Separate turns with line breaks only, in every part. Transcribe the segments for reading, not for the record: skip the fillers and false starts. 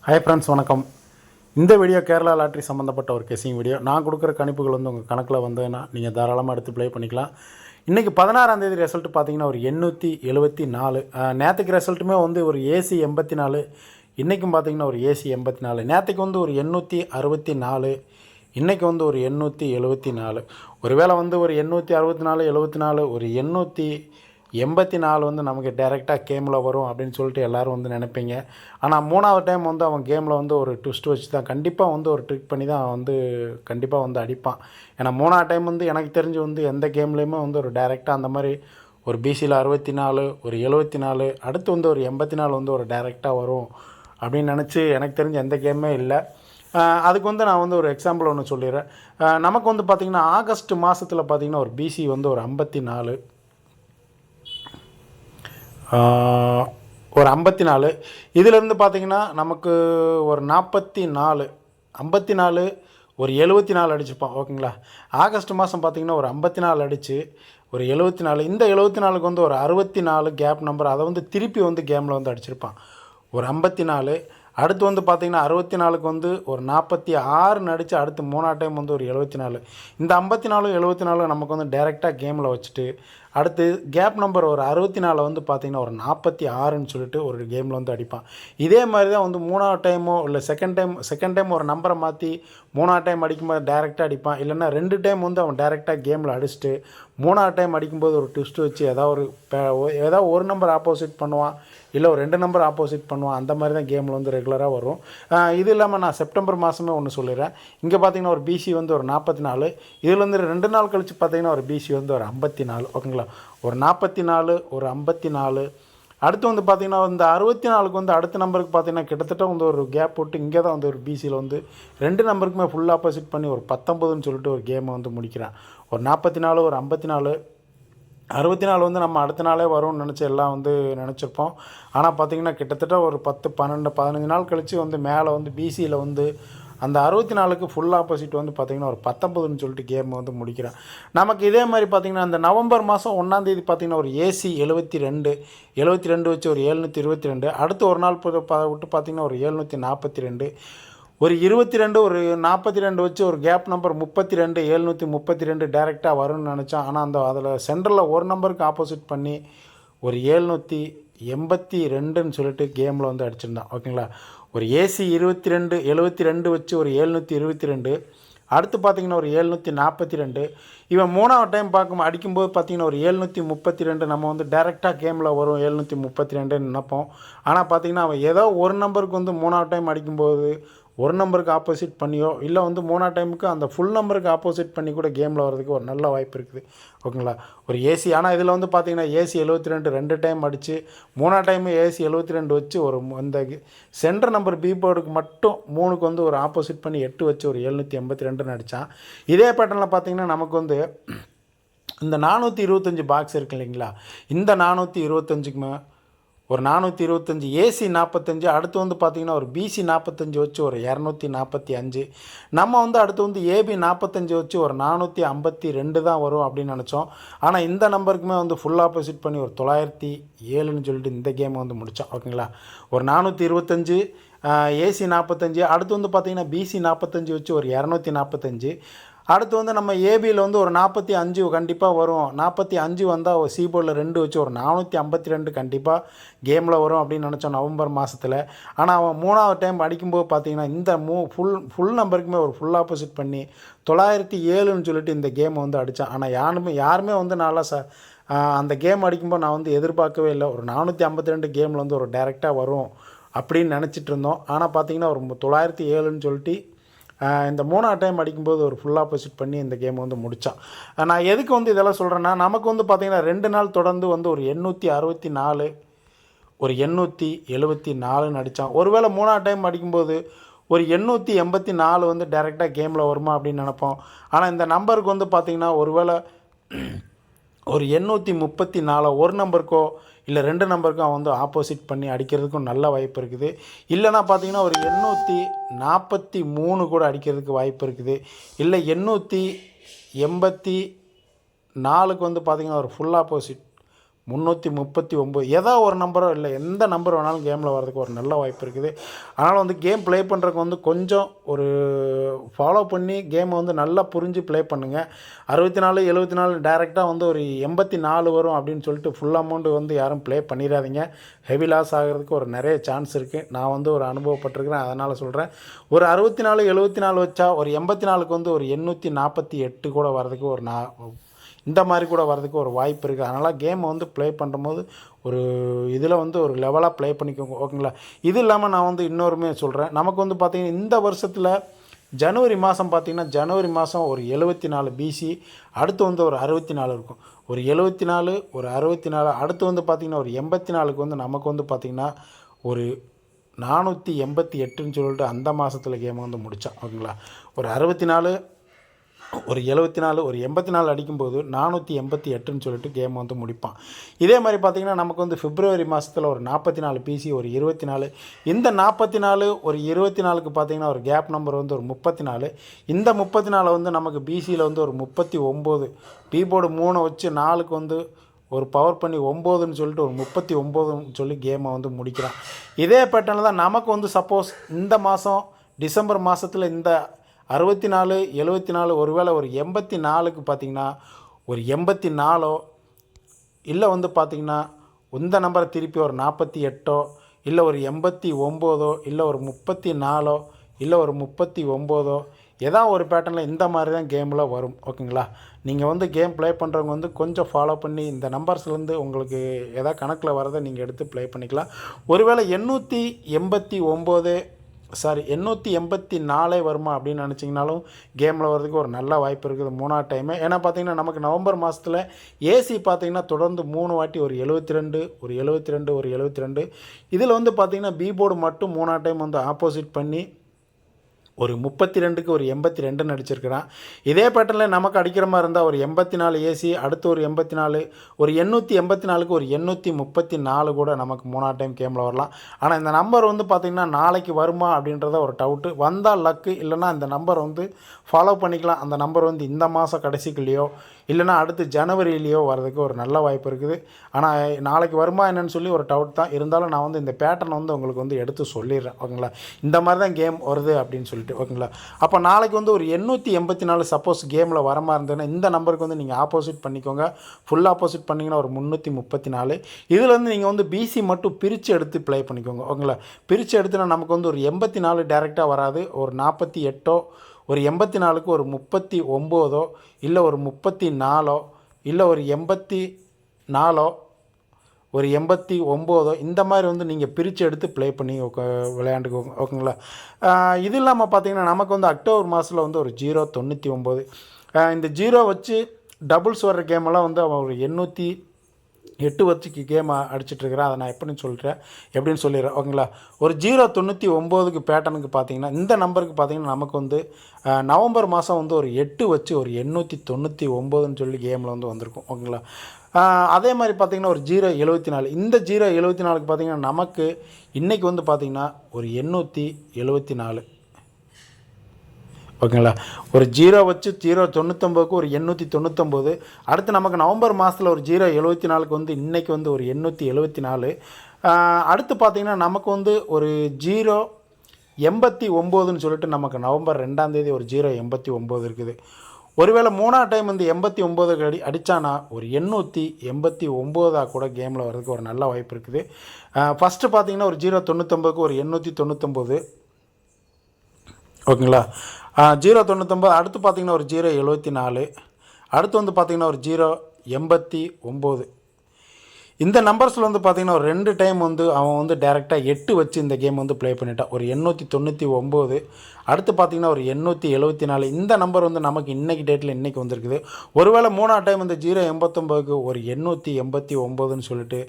Hi friends, வணக்கம். இந்த video Kerala lottery சம்மந்தப்பட்ட ஒரு கெஸிங் வீடியோ. நான் கொடுக்குற கணிப்புகள் உங்கள் கணக்கில் வந்ததுன்னா நீங்கள் தாராளமாக எடுத்து ப்ளே பண்ணிக்கலாம். இன்றைக்கி 16ஆம் தேதி ரிசல்ட் பார்த்தீங்கன்னா ஒரு 874. நேற்றுக்கு ரிசல்ட்டுமே ஒரு ஏசி 84. இன்றைக்கும் பார்த்தீங்கன்னா ஒரு ஏசி 84. நேற்றுக்கு ஒரு 864. இன்றைக்கி ஒரு 874. ஒருவேளை ஒரு 864 74 ஒரு 884 நமக்கு டைரெக்டாக கேமில் வரும் அப்படின்னு சொல்லிட்டு எல்லோரும் நினைப்பீங்க. ஆனால் மூணாவது டைம் அவன் கேமில் ஒரு ட்விஸ்ட் வச்சு தான் கண்டிப்பாக ஒரு ட்ரிக் பண்ணி தான் கண்டிப்பாக அடிப்பான். ஏன்னா மூணாவது டைம் எனக்கு தெரிஞ்சு எந்த கேம்லேயுமே ஒரு டைரெக்டாக அந்த மாதிரி ஒரு பிசியில் 64 ஒரு 74 அடுத்து ஒரு 84 ஒரு டைரெக்டாக வரும் அப்படின்னு நினச்சி எனக்கு தெரிஞ்ச எந்த கேமுமே இல்லை. அதுக்கு நான் ஒரு எக்ஸாம்பிள் ஒன்று சொல்லிடுறேன். நமக்கு பார்த்திங்கன்னா ஆகஸ்ட் மாதத்தில் பார்த்திங்கன்னா ஒரு பிசி ஒரு 54 ஒரு 54. இதிலேருந்து பார்த்திங்கன்னா நமக்கு ஒரு 44 54 ஒரு 74 அடிச்சுப்பான். ஓகேங்களா? ஆகஸ்ட் மாதம் பார்த்திங்கன்னா ஒரு 54 அடித்து ஒரு 74. இந்த 74க்கு ஒரு 64 கேப் நம்பர் அதை திருப்பி கேமில் அடிச்சிருப்பான் ஒரு 54. அடுத்து பார்த்திங்கன்னா 64க்கு ஒரு 46 நடித்து அடுத்து மூணாவது டைம் ஒரு 74. இந்த 54 74 நமக்கு டைரெக்டாக கேமில் வச்சுட்டு அடுத்து கேப் நம்பர் ஒரு 64 பார்த்திங்கன்னா ஒரு 46ன்னு சொல்லிட்டு ஒரு கேமில் அடிப்பான். இதே மாதிரி தான் மூணாவது டைமோ இல்லை செகண்ட் டைம் ஒரு நம்பரை மாற்றி மூணாவது டைம் அடிக்கும்போது டைரெக்டாக அடிப்பான். இல்லைன்னா 2 டைம் அவன் டைரெக்டாக கேமில் அடிச்சுட்டு மூணாவது டைம் அடிக்கும்போது ஒரு ட்விஸ்ட் வச்சு ஏதாவது ஒரு நம்பர் ஆப்போசிட் பண்ணுவான், இல்லை ஒரு 2 நம்பர் ஆப்போசிட் பண்ணுவான். அந்த மாதிரி தான் கேமில் ரெகுலராக வரும். இது இல்லாமல் நான் செப்டம்பர் மாதமே ஒன்று சொல்லிடுறேன். இங்கே பார்த்திங்கன்னா ஒரு பிசி ஒரு 44. இதில் 2 நாள் கழித்து பார்த்திங்கன்னா ஒரு பிசி ஒரு 54. ஓகேங்களா? ஒரு 44 ஒரு 54. அடுத்து பார்த்திங்கன்னா இந்த 64க்கு அடுத்த நம்பருக்கு பார்த்திங்கன்னா கிட்டத்தட்ட ஒரு கேப் போட்டு இங்கே தான் ஒரு பிசியில் 2 நம்பருக்குமே ஃபுல் ஆப்போசிட் பண்ணி ஒரு 19ன்னு சொல்லிட்டு ஒரு கேமை முடிக்கிறான். ஒரு 44 ஒரு 54 64 நம்ம அடுத்த நாளே வரும்னு நினச்சி எல்லாம் நினச்சிருப்போம். ஆனால் பார்த்திங்கன்னா கிட்டத்தட்ட ஒரு 10 12 15 நாள் கழித்து மேலே பிசியில் அந்த 64க்கு ஃபுல் ஆப்போசிட் பார்த்திங்கன்னா ஒரு 19ன்னு சொல்லிட்டு கேம் முடிக்கிறேன். நமக்கு இதே மாதிரி பார்த்திங்கன்னா அந்த நவம்பர் மாதம் 1ஆம் தேதி பார்த்திங்கன்னா ஒரு ஏசி 72 வச்சு ஒரு 722. அடுத்து ஒரு நாள் விட்டு பார்த்திங்கன்னா ஒரு 742. ஒரு 22 ஒரு 42 வச்சு ஒரு கேப் நம்பர் 32 732 டைரெக்டாக வரும்னு நினச்சான். ஆனால் அதில் சென்டரில் ஒரு நம்பருக்கு ஆப்போசிட் பண்ணி ஒரு 782ன்னு சொல்லிட்டு கேமில் அடிச்சிருந்தான். ஓகேங்களா? ஒரு ஏசி 72 வச்சு ஒரு 722. அடுத்து பார்த்திங்கன்னா ஒரு 742. இவன் மூணாவது டைம் அடிக்கும்போது பார்த்திங்கன்னா ஒரு 732 நம்ம டைரெக்டாக கேமில் வரும் 732ன்னு நினைப்போம். ஆனால் பார்த்திங்கன்னா அவன் ஏதோ ஒரு நம்பருக்கு மூணாவது டைம் அடிக்கும்போது ஒரு நம்பருக்கு ஆப்போசிட் பண்ணியோ இல்லை மூணாவது டைமுக்கு அந்த ஃபுல் நம்பருக்கு ஆப்போசிட் பண்ணி கூட கேமில் வர்றதுக்கு ஒரு நல்ல வாய்ப்பு இருக்குது. ஓகேங்களா? ஒரு ஏசி ஆனால் இதில் பார்த்திங்கன்னா ஏசி 72 2 டைம் அடித்து மூணாவது டைமு ஏசி 72 வச்சு ஒரு இந்த சென்டர் நம்பர் பி போர்டுக்கு மட்டும் 3க்கு ஒரு ஆப்போசிட் பண்ணி 8 வச்சு ஒரு 782ன்னு அடித்தான். இதே பேட்டர்னில் பார்த்திங்கன்னா நமக்கு இந்த 425 பாக்ஸ் இருக்குது இல்லைங்களா? இந்த 425க்குமே ஒரு 425 ஏசி 45. அடுத்து பார்த்திங்கன்னா ஒரு பிசி 45 வச்சு ஒரு 245. நம்ம அடுத்து ஏபி 45 வச்சு ஒரு 452 தான் வரும் அப்படின்னு நினச்சோம். ஆனால் இந்த நம்பருக்குமே ஃபுல் ஆப்போசிட் பண்ணி ஒரு 907ன்னு சொல்லிட்டு இந்த கேமை முடித்தோம். ஓகேங்களா? ஒரு 425 ஏசி 45. அடுத்து பார்த்திங்கன்னா பிசி 45 வச்சு ஒரு 245. அடுத்து நம்ம ஏபியில் ஒரு 45 கண்டிப்பாக வரும். 45 வந்தால் சி போர்டில் 2 வச்சு ஒரு 452 கண்டிப்பாக கேமில் வரும் அப்படின்னு நினச்சோம் நவம்பர் மாதத்தில். ஆனால் அவன் மூணாவது டைம் அடிக்கும்போது பார்த்திங்கன்னா இந்த ஃபுல் நம்பருக்குமே ஒரு ஃபுல் ஆப்போசிட் பண்ணி 907ன்னு சொல்லிட்டு இந்த கேமை அடித்தான். ஆனால் யாருமே நல்லா அந்த கேம் அடிக்கும்போது நான் எதிர்பார்க்கவே இல்லை. ஒரு 452 கேமில் ஒரு டைரெக்டாக வரும் அப்படின்னு நினச்சிட்டு இருந்தோம். ஆனால் பார்த்திங்கன்னா ஒரு 907ன்னு சொல்லிட்டு இந்த மூணாவது டைம் அடிக்கும்போது ஒரு ஃபுல் ஆப்போசிட் பண்ணி இந்த கேம் முடித்தான். நான் எதுக்கு இதெல்லாம் சொல்கிறேன்னா நமக்கு பார்த்திங்கன்னா 2 நாள் தொடர்ந்து ஒரு 864 ஒரு 874ன்னு அடித்தான். ஒருவேளை மூணாவது டைம் அடிக்கும்போது ஒரு 884 டைரெக்டாக கேமில் வருமா அப்படின்னு நினப்போம். ஆனால் இந்த நம்பருக்கு பார்த்திங்கன்னா ஒருவேளை ஒரு 834 ஒரு நம்பருக்கோ இல்லை 2 நம்பருக்கும் அவன் ஆப்போசிட் பண்ணி அடிக்கிறதுக்கும் நல்ல வாய்ப்பு இருக்குது. இல்லைனா பார்த்திங்கன்னா ஒரு 843 கூட அடிக்கிறதுக்கு வாய்ப்பு இருக்குது. இல்லை 884க்கு பார்த்திங்கன்னா ஒரு ஃபுல் ஆப்போசிட் 339 ஏதோ ஒரு நம்பரோ இல்லை எந்த நம்பர் வேணாலும் கேமில் வர்றதுக்கு ஒரு நல்ல வாய்ப்பு இருக்குது. அதனால் வந்து கேம் ப்ளே பண்ணுறதுக்கு வந்து கொஞ்சம் ஒரு ஃபாலோ பண்ணி கேமை வந்து நல்லா புரிஞ்சு ப்ளே பண்ணுங்கள். 64 74 டேரெக்டாக வந்து ஒரு 84 வரும் அப்படின்னு சொல்லிட்டு ஃபுல் அமௌண்ட்டு வந்து யாரும் ப்ளே பண்ணிடாதீங்க. ஹெவி லாஸ் ஆகிறதுக்கு ஒரு நிறைய சான்ஸ் இருக்குது. நான் வந்து ஒரு அனுபவப்பட்டிருக்கிறேன், அதனால் சொல்கிறேன். ஒரு 64 74 வச்சா ஒரு 84க்கு வந்து ஒரு 848 கூட வர்றதுக்கு ஒரு இந்த மாதிரி கூட வர்றதுக்கு ஒரு வாய்ப்பு இருக்குது. அதனால் கேமை வந்து ப்ளே பண்ணும்போது ஒரு இதில் வந்து ஒரு லெவலாக ப்ளே பண்ணிக்கோங்க, ஓகேங்களா. இது இல்லாமல் நான் வந்து இன்னொருமே சொல்கிறேன். நமக்கு வந்து பார்த்திங்கன்னா இந்த வருஷத்தில் ஜனவரி மாதம் பார்த்திங்கன்னா ஜனவரி மாதம் ஒரு 74 பிசி, அடுத்து வந்து ஒரு 64 இருக்கும். ஒரு 74 ஒரு 64 அடுத்து வந்து பார்த்திங்கன்னா ஒரு 84க்கு வந்து நமக்கு வந்து பார்த்திங்கன்னா ஒரு 488ன்னு சொல்லிட்டு அந்த மாதத்தில் கேமை வந்து முடித்தான், ஓகேங்களா. ஒரு 64 ஒரு 74 ஒரு 84 அடிக்கும்போது 488ன்னு சொல்லிட்டு கேம் வந்து முடிப்பான். இதே மாதிரி பார்த்திங்கன்னா நமக்கு வந்து பிப்ரவரி மாதத்தில் ஒரு 44 பிசி ஒரு 24, இந்த 44 ஒரு 24க்கு பார்த்திங்கன்னா ஒரு கேப் நம்பர் வந்து ஒரு 34, இந்த 34 வந்து நமக்கு பிசியில் வந்து ஒரு 39, கீபோர்டு 3 வச்சு 4க்கு வந்து ஒரு பவர் பண்ணி 9ன்னு சொல்லிட்டு ஒரு 39ன்னு சொல்லி கேமை வந்து முடிக்கிறான். இதே பேட்டர்னில் தான் நமக்கு வந்து சப்போஸ் இந்த மாதம் டிசம்பர் மாதத்தில் இந்த 64 74 ஒருவேளை ஒரு 84க்கு பார்த்திங்கன்னா ஒரு 84 இல்லை வந்து பார்த்திங்கன்னா இந்த நம்பரை திருப்பி ஒரு 48 இல்லை ஒரு 89 இல்லை ஒரு 34 இல்லை ஒரு 39 ஏதாவது ஒரு பேட்டர்னில் இந்த மாதிரி தான் கேமில் வரும், ஓகேங்களா. நீங்கள் வந்து கேம் ப்ளே பண்ணுறவங்க வந்து கொஞ்சம் ஃபாலோ பண்ணி இந்த நம்பர்ஸ்லேருந்து உங்களுக்கு எதாவது கணக்கில் வரதை நீங்கள் எடுத்து ப்ளே பண்ணிக்கலாம். ஒருவேளை 884 வருமா அப்படின்னு நினச்சிங்கனாலும் கேமில் வர்றதுக்கு ஒரு நல்ல வாய்ப்பு இருக்குது 3ஆவது டைமு. ஏன்னா பார்த்திங்கன்னா நமக்கு நவம்பர் மாதத்தில் ஏசி பார்த்திங்கன்னா தொடர்ந்து 3 வாட்டி ஒரு 72 ஒரு 72 ஒரு 72, இதில் வந்து பார்த்திங்கன்னா பீபோர்டு மட்டும் 3ஆவது டைம் வந்து ஆப்போசிட் பண்ணி ஒரு 32க்கு ஒரு 82 அடிச்சிருக்கிறான். இதே பேட்டர்னில் நமக்கு அடிக்கிற மாதிரி இருந்தால் ஒரு 84 ஏசி, அடுத்து ஒரு 84, ஒரு 884க்கு ஒரு 834 கூட நமக்கு 3ஆவது டைம் கேமில் வரலாம். ஆனால் இந்த நம்பர் வந்து பார்த்திங்கன்னா நாளைக்கு வருமா அப்படின்றத ஒரு டவுட்டு. வந்தால் லக்கு, இல்லைனா இந்த நம்பர் வந்து ஃபாலோ பண்ணிக்கலாம். அந்த நம்பர் வந்து இந்த மாதம் கடைசிக்குள்ளேயோ இல்லைனா அடுத்து ஜனவரியிலையோ வர்றதுக்கு ஒரு நல்ல வாய்ப்பு இருக்குது. ஆனால் நாளைக்கு வருமா என்னன்னு சொல்லி ஒரு டவுட் தான். இருந்தாலும் நான் வந்து இந்த பேட்டர்னை வந்து உங்களுக்கு வந்து எடுத்து சொல்லிடுறேன், ஓகேங்களா. இந்த மாதிரி தான் கேம் வருது அப்படின்னு சொல்லிட்டு, ஓகேங்களா. அப்போ நாளைக்கு வந்து ஒரு 884 சப்போஸ் கேமில் வர மாதிரி இருந்ததுன்னா இந்த நம்பருக்கு வந்து நீங்கள் ஆப்போசிட் பண்ணிக்கோங்க. ஃபுல் ஆப்போசிட் பண்ணிங்கன்னா ஒரு 334. இதில் வந்து நீங்கள் வந்து பிசி மட்டும் பிரித்து எடுத்து ப்ளே பண்ணிக்கோங்க, ஓகேங்களா. பிரித்து எடுத்துனா நமக்கு வந்து ஒரு 84 டேரெக்டாக வராது, ஒரு 48 ஒரு 84க்கு ஒரு 39 இல்லை ஒரு 34 இல்லை ஒரு 84 ஒரு 89 இந்த மாதிரி வந்து நீங்கள் பிரித்து எடுத்து ப்ளே பண்ணி விளையாண்டுக்கோங்க, ஓகேங்களா. இது இல்லாமல் பார்த்திங்கன்னா நமக்கு வந்து அக்டோபர் மாதத்தில் வந்து ஒரு 099, இந்த 0 வச்சு டபுள்ஸ் வர்ற கேமெல்லாம் வந்து அவன் ஒரு 808 வச்சுக்கு கேம் அடிச்சிட்ருக்கிறேன். அதை நான் எப்படின்னு சொல்லிடுறேன், ஓகேங்களா. ஒரு 099க்கு பேட்டர்னுக்கு பார்த்திங்கன்னா இந்த நம்பருக்கு பார்த்திங்கன்னா நமக்கு வந்து நவம்பர் மாதம் வந்து ஒரு 8 வச்சு ஒரு 899ன்னு சொல்லி கேமில் வந்து வந்திருக்கும், ஓகேங்களா. அதே மாதிரி பார்த்திங்கன்னா ஒரு 074, இந்த 074க்கு பார்த்திங்கன்னா நமக்கு இன்றைக்கி வந்து பார்த்திங்கன்னா ஒரு 874, ஓகேங்களா. ஒரு 0 வச்சு 099க்கு ஒரு 899. அடுத்து நமக்கு நவம்பர் மாதத்தில் ஒரு 074க்கு வந்து இன்றைக்கி வந்து ஒரு 874. அடுத்து பார்த்திங்கன்னா நமக்கு வந்து ஒரு 089ன்னு சொல்லிட்டு நமக்கு நவம்பர் 2ஆம் தேதி ஒரு 089 இருக்குது. ஒருவேளை 3ஆவது டைம் வந்து 89 அடித்தானா ஒரு 889 கூட கேமில் வர்றதுக்கு ஒரு நல்ல வாய்ப்பு இருக்குது. ஃபஸ்ட்டு பார்த்திங்கன்னா ஒரு 099க்கு ஒரு 899, ஓகேங்களா. 099. அடுத்து பார்த்திங்கன்னா ஒரு 074, அடுத்து வந்து பார்த்திங்கன்னா ஒரு 089. இந்த நம்பர்ஸில் வந்து பார்த்திங்கன்னா ஒரு 2 டைம் வந்து அவன் வந்து டேரெக்டாக 8 வச்சு இந்த கேம் வந்து ப்ளே பண்ணிட்டான். ஒரு 899, அடுத்து பார்த்திங்கன்னா ஒரு 874. இந்த நம்பர் வந்து நமக்கு இன்றைக்கி டேட்டில் இன்றைக்கி வந்திருக்குது. ஒருவேளை 3ஆவது டைம் வந்து 089க்கு ஒரு 889ன்னு சொல்லிட்டு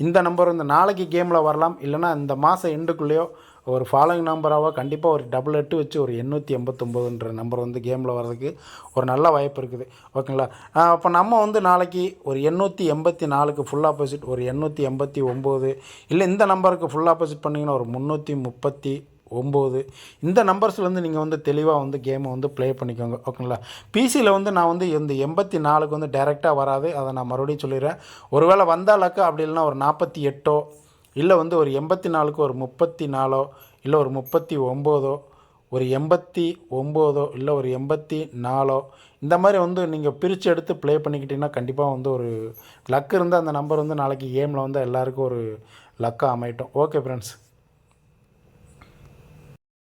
இந்த நம்பர் வந்து நாளைக்கு கேமில் வரலாம். இல்லைனா இந்த மாதம் எண்டுக்குள்ளேயோ ஒரு ஃபாலோயிங் நம்பராக கண்டிப்பாக ஒரு 888 வச்சு ஒரு 889ன்ற நம்பர் வந்து கேமில் வர்றதுக்கு ஒரு நல்ல வாய்ப்பு இருக்குது, ஓகேங்களா. அப்போ நம்ம வந்து நாளைக்கு ஒரு 884க்கு ஃபுல் ஆப்போசிட் ஒரு 889, இல்லை இந்த நம்பருக்கு ஃபுல் ஆப்போசிட் பண்ணிங்கன்னா ஒரு 339 9 இந்த நம்பர்ஸ்லேருந்து நீங்கள் வந்து தெளிவாக வந்து கேமை வந்து ப்ளே பண்ணிக்கோங்க. ஓகேங்களா. பிசியில் வந்து நான் வந்து இந்த 84க்கு வந்து டைரெக்டாக வராது. அதை நான் மறுபடியும் சொல்லிடுறேன். ஒருவேளை வந்தாலாக்கா அப்படி இல்லைன்னா ஒரு 48 இல்லை வந்து ஒரு 84க்கு ஒரு 34 இல்லை ஒரு 39 ஒரு 89 இல்லை ஒரு 84 இந்த மாதிரி வந்து நீங்கள் பிரித்து எடுத்து ப்ளே பண்ணிக்கிட்டிங்கன்னா கண்டிப்பாக வந்து ஒரு லக் இருந்தால் அந்த நம்பர் வந்து நாளைக்கு கேமில் வந்து எல்லாேருக்கும் ஒரு லக்காக அமையட்டும். Okay friends.